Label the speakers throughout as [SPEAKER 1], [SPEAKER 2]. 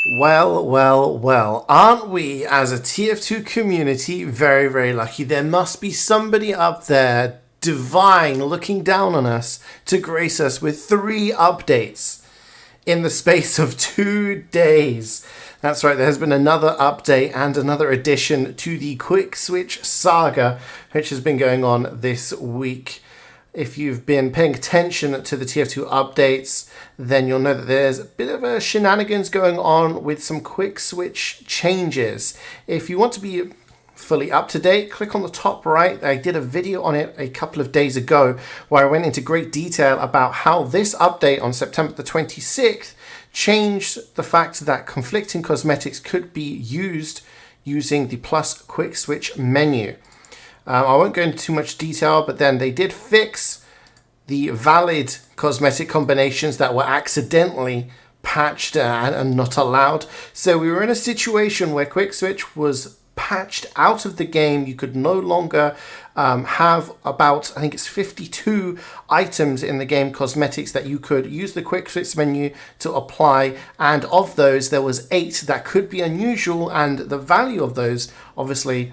[SPEAKER 1] Well, well, well, aren't we as a TF2 community very, very lucky? There must be somebody up there, divine, looking down on us to grace us with 3 updates in the space of 2 days. That's right, there has been another update and another addition to the Quickswitch saga, which has been going on this week. If you've been paying attention to the TF2 updates, then you'll know that there's a bit of a shenanigans going on with some Quickswitch changes. If you want to be fully up to date, click on the top right. I did a video on it a couple of days ago where I went into great detail about how this update on September the 26th changed the fact that conflicting cosmetics could be used using the plus Quickswitch menu. I won't go into too much detail, but then they did fix the valid cosmetic combinations that were accidentally patched and not allowed. So we were in a situation where Quickswitch was patched out of the game. You could no longer have about, I think it's 52 items in the game, cosmetics, that you could use the Quickswitch menu to apply. And of those, there was 8 that could be unusual, and the value of those, obviously,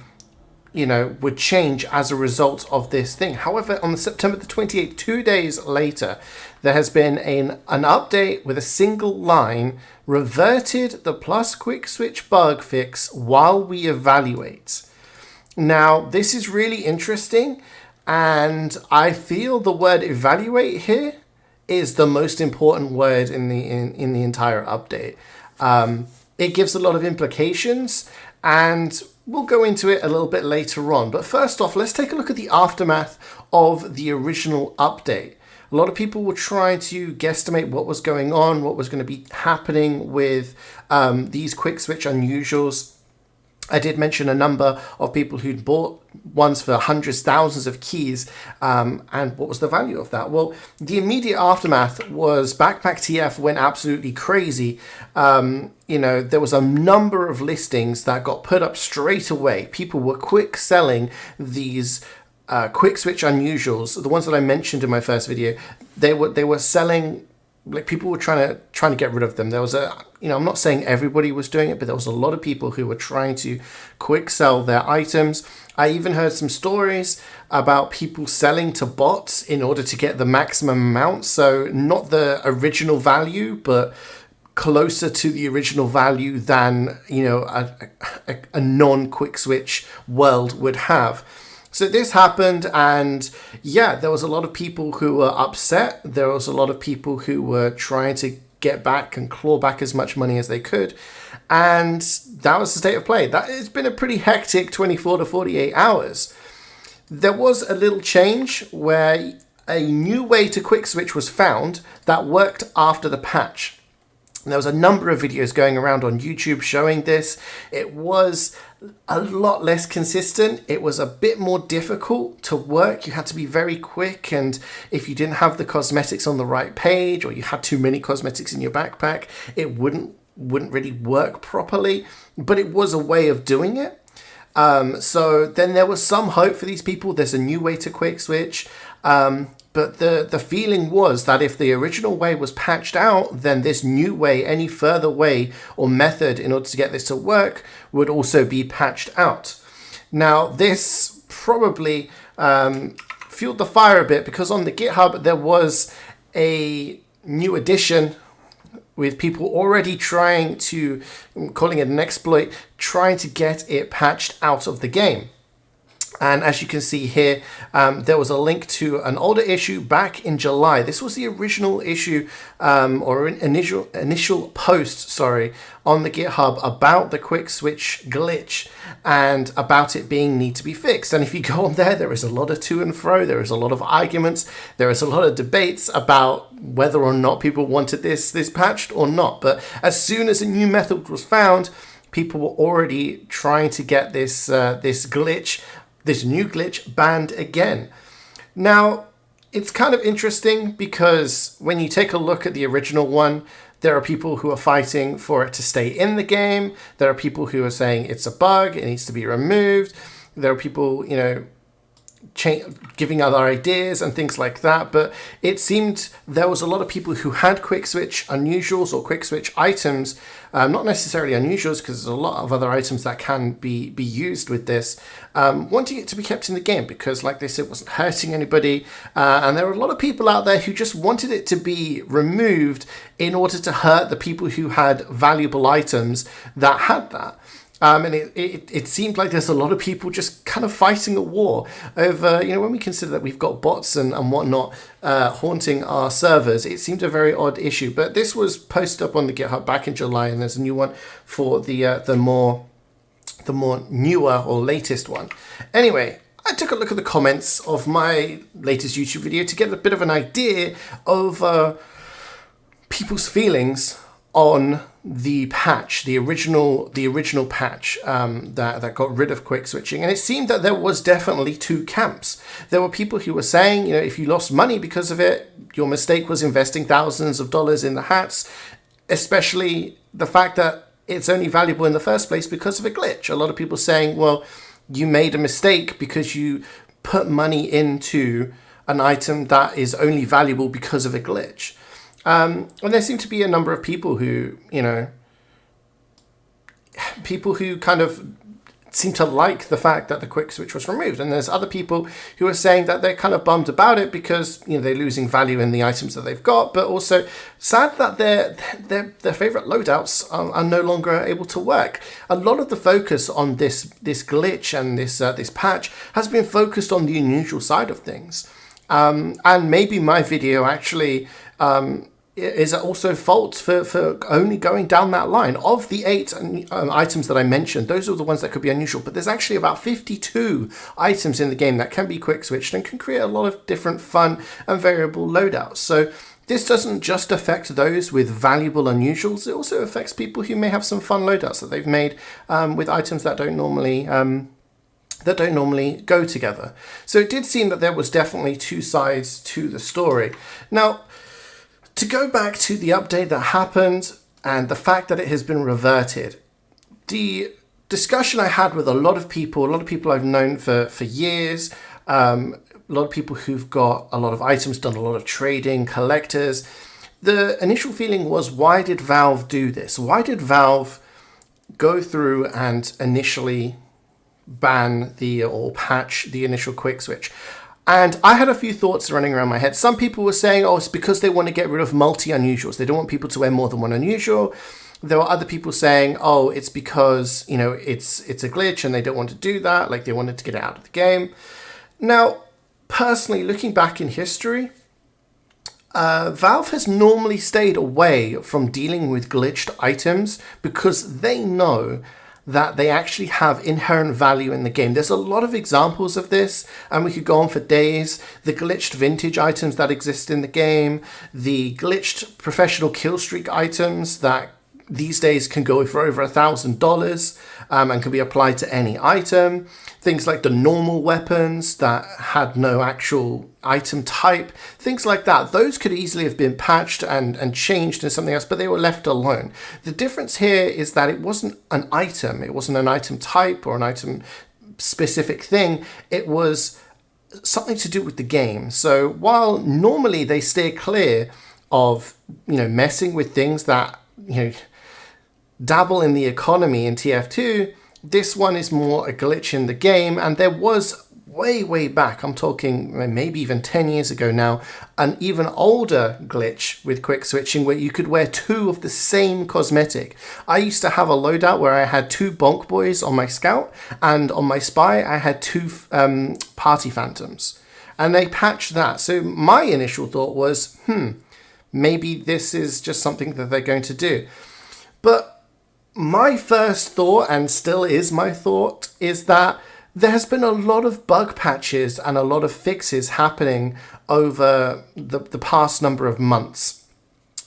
[SPEAKER 1] would change as a result of this thing. However, on September the 28th, 2 days later, there has been an update with a single line: reverted the plus Quickswitch bug fix while we evaluate. Now, this is really interesting, and I feel the word evaluate here is the most important word in the entire update. It gives a lot of implications, and we'll go into it a little bit later on. But first off, let's take a look at the aftermath of the original update. A lot of people were trying to guesstimate what was going on, what was going to be happening with these Quickswitch unusuals. I did mention a number of people who'd bought ones for hundreds, thousands of keys, and what was the value of that? Well, the immediate aftermath was Backpack TF went absolutely crazy. There was a number of listings that got put up straight away. People were quick selling these Quickswitch unusuals, the ones that I mentioned in my first video. They were selling. Like, people were trying to get rid of them. There was I'm not saying everybody was doing it, but there was a lot of people who were trying to quick sell their items. I even heard some stories about people selling to bots in order to get the maximum amount. So not the original value, but closer to the original value than, a non-Quickswitch world would have. So this happened, and there was a lot of people who were upset. There was a lot of people who were trying to get back and claw back as much money as they could. And that was the state of play. That has been a pretty hectic 24 to 48 hours. There was a little change where a new way to Quickswitch was found that worked after the patch. And there was a number of videos going around on YouTube showing this. It was a lot less consistent. It was a bit more difficult to work. You had to be very quick, and if you didn't have the cosmetics on the right page, or you had too many cosmetics in your backpack, it wouldn't really work properly. But it was a way of doing it. So then there was some hope for these people. There's a new way to Quickswitch. But the feeling was that if the original way was patched out, then this new way, any further way or method in order to get this to work, would also be patched out. Now, this probably fueled the fire a bit, because on the GitHub there was a new addition with people already trying to, calling it an exploit, trying to get it patched out of the game. And as you can see here, there was a link to an older issue back in July. This was the original issue, or initial post, on the GitHub about the Quickswitch glitch and about it need to be fixed. And if you go on there is a lot of to and fro. There is a lot of arguments. There is a lot of debates about whether or not people wanted this patched or not. But as soon as a new method was found, people were already trying to get this new glitch banned again. Now, it's kind of interesting because when you take a look at the original one, there are people who are fighting for it to stay in the game. There are people who are saying it's a bug, it needs to be removed. There are people, giving other ideas and things like that. But it seemed there was a lot of people who had Quickswitch unusuals or Quickswitch items, not necessarily unusuals because there's a lot of other items that can be used with this, wanting it to be kept in the game because, like they said, it wasn't hurting anybody. And there were a lot of people out there who just wanted it to be removed in order to hurt the people who had valuable items that had that. And it seemed like there's a lot of people just kind of fighting a war over, when we consider that we've got bots and whatnot haunting our servers, it seemed a very odd issue. But this was posted up on the GitHub back in July, and there's a new one for the more newer or latest one. Anyway, I took a look at the comments of my latest YouTube video to get a bit of an idea of people's feelings on the patch, the original patch that got rid of quick switching. And it seemed that there was definitely two camps. There were people who were saying, if you lost money because of it, your mistake was investing thousands of dollars in the hats, especially the fact that it's only valuable in the first place because of a glitch. A lot of people saying, well, you made a mistake because you put money into an item that is only valuable because of a glitch. And there seem to be a number of people who, kind of seem to like the fact that the quick switch was removed. And there's other people who are saying that they're kind of bummed about it because, they're losing value in the items that they've got, but also sad that their favorite loadouts are no longer able to work. A lot of the focus on this glitch and this patch has been focused on the unusual side of things. And maybe my video actually is also fault for only going down that line. Of the 8 items that I mentioned, those are the ones that could be unusual, but there's actually about 52 items in the game that can be quick switched and can create a lot of different fun and variable loadouts. So this doesn't just affect those with valuable unusuals, it also affects people who may have some fun loadouts that they've made with items that don't normally go together. So it did seem that there was definitely two sides to the story. Now, to go back to the update that happened and the fact that it has been reverted, the discussion I had with a lot of people I've known for years, a lot of people who've got a lot of items, done a lot of trading, collectors, the initial feeling was, why did Valve do this? Why did Valve go through and initially ban or patch the initial quick switch? And I had a few thoughts running around my head. Some people were saying, it's because they want to get rid of multi-unusuals. They don't want people to wear more than one unusual. There were other people saying, it's because, it's a glitch and they don't want to do that. Like, they wanted to get it out of the game. Now, personally, looking back in history, Valve has normally stayed away from dealing with glitched items because they know that they actually have inherent value in the game. There's a lot of examples of this, and we could go on for days. The glitched vintage items that exist in the game, the glitched professional kill streak items that these days can go for over $1,000 and can be applied to any item. Things like the normal weapons that had no actual item type, things like that. Those could easily have been patched and changed into something else, but they were left alone. The difference here is that it wasn't an item. It wasn't an item type or an item specific thing. It was something to do with the game. So while normally they steer clear of, messing with things that, dabble in the economy in TF2, this one is more a glitch in the game. And there was way back, I'm talking maybe even 10 years ago now, an even older glitch with quick switching where you could wear 2 of the same cosmetic. I used to have a loadout where I had 2 bonk boys on my scout, and on my spy I had 2 party phantoms, and they patched that. So my initial thought was, maybe this is just something that they're going to do. But my first thought, and still is my thought, is that there has been a lot of bug patches and a lot of fixes happening over the past number of months.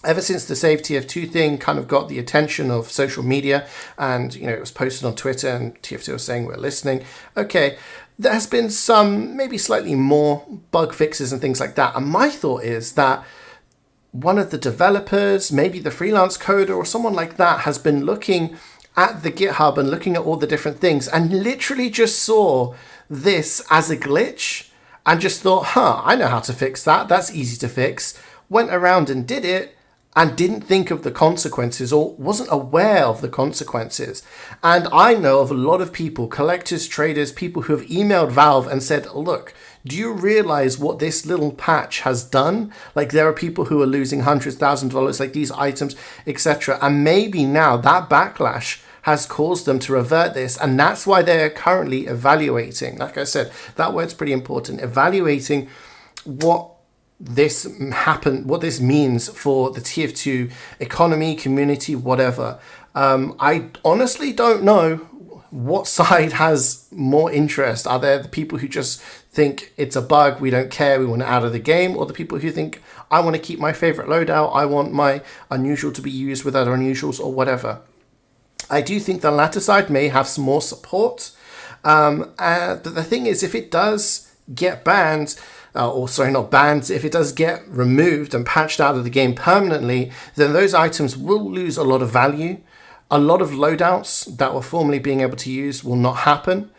[SPEAKER 1] Ever since the Save TF2 thing kind of got the attention of social media, and it was posted on Twitter and TF2 was saying we're listening. Okay, there has been some maybe slightly more bug fixes and things like that. And my thought is that one of the developers, maybe the freelance coder or someone like that, has been looking at the GitHub and looking at all the different things and literally just saw this as a glitch and just thought, I know how to fix that. That's easy to fix. Went around and did it and didn't think of the consequences or wasn't aware of the consequences. And I know of a lot of people, collectors, traders, people who have emailed Valve and said, look, do you realize what this little patch has done? Like, there are people who are losing hundreds of thousands of dollars, like these items, etc. And maybe now that backlash has caused them to revert this, and that's why they're currently evaluating. Like I said, that word's pretty important. Evaluating what this means for the TF2 economy, community, whatever. I honestly don't know what side has more interest. Are there the people who just think it's a bug, we don't care, we want it out of the game, or the people who think, I want to keep my favorite loadout, I want my unusual to be used with other unusuals or whatever? I do think the latter side may have some more support. But the thing is, if it does get banned, if it does get removed and patched out of the game permanently, then those items will lose a lot of value. A lot of loadouts that were formerly being able to use will not happen.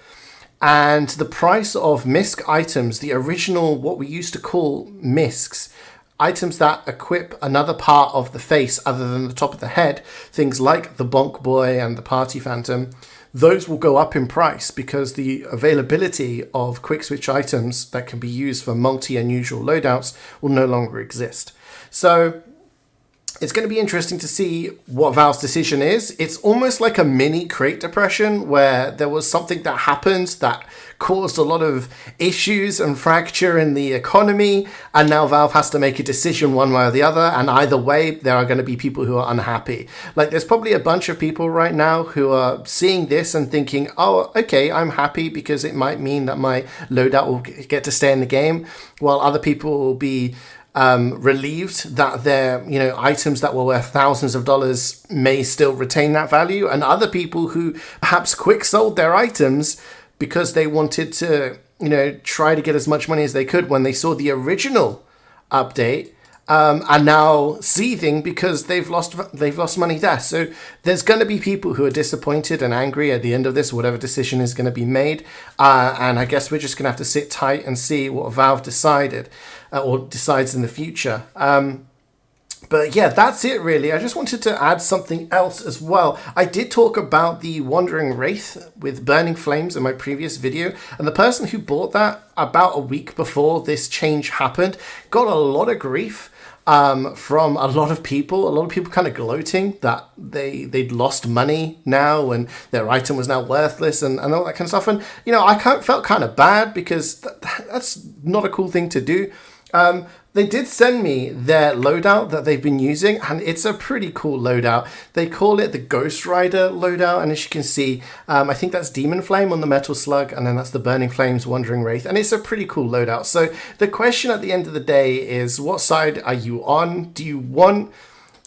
[SPEAKER 1] And the price of MISC items, the original, what we used to call MISCs, items that equip another part of the face other than the top of the head, things like the Bonk Boy and the Party Phantom, those will go up in price because the availability of Quickswitch items that can be used for multi-unusual loadouts will no longer exist. So it's going to be interesting to see what Valve's decision is. It's almost like a mini Crate Depression where there was something that happened that caused a lot of issues and fracture in the economy, and now Valve has to make a decision one way or the other, and either way there are going to be people who are unhappy. Like, there's probably a bunch of people right now who are seeing this and thinking, oh, okay, I'm happy because it might mean that my loadout will get to stay in the game, while other people will be relieved that their items that were worth thousands of dollars may still retain that value, and other people who perhaps quick sold their items because they wanted to try to get as much money as they could when they saw the original update, are now seething because they've lost money there. So there's going to be people who are disappointed and angry at the end of this, whatever decision is going to be made, and I guess we're just going to have to sit tight and see what Valve decided or decides in the future. But yeah, that's it really. I just wanted to add something else as well. I did talk about the Wandering Wraith with Burning Flames in my previous video, and the person who bought that about a week before this change happened got a lot of grief from a lot of people. A lot of people kind of gloating that they'd lost money now and their item was now worthless and all that kind of stuff. And I felt kind of bad because that's not a cool thing to do. They did send me their loadout that they've been using, and it's a pretty cool loadout. They call it the Ghost Rider loadout, and as you can see, I think that's Demon Flame on the Metal Slug, and then that's the Burning Flames Wandering Wraith, and it's a pretty cool loadout. So the question at the end of the day is, what side are you on? Do you want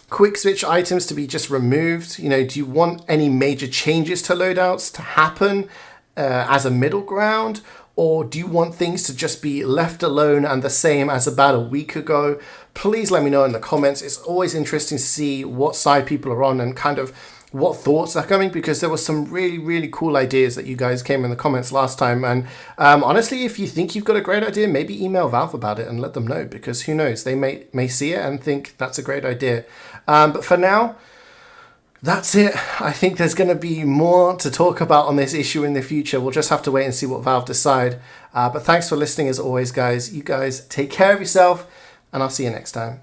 [SPEAKER 1] Quickswitch items to be just removed? Do you want any major changes to loadouts to happen as a middle ground? Or do you want things to just be left alone and the same as about a week ago? Please let me know in the comments. It's always interesting to see what side people are on and kind of what thoughts are coming, because there were some really, really cool ideas that you guys came in the comments last time. And honestly, if you think you've got a great idea, maybe email Valve about it and let them know, because who knows, they may see it and think that's a great idea. But for now, that's it. I think there's going to be more to talk about on this issue in the future. We'll just have to wait and see what Valve decide. But thanks for listening as always, guys. You guys take care of yourself, and I'll see you next time.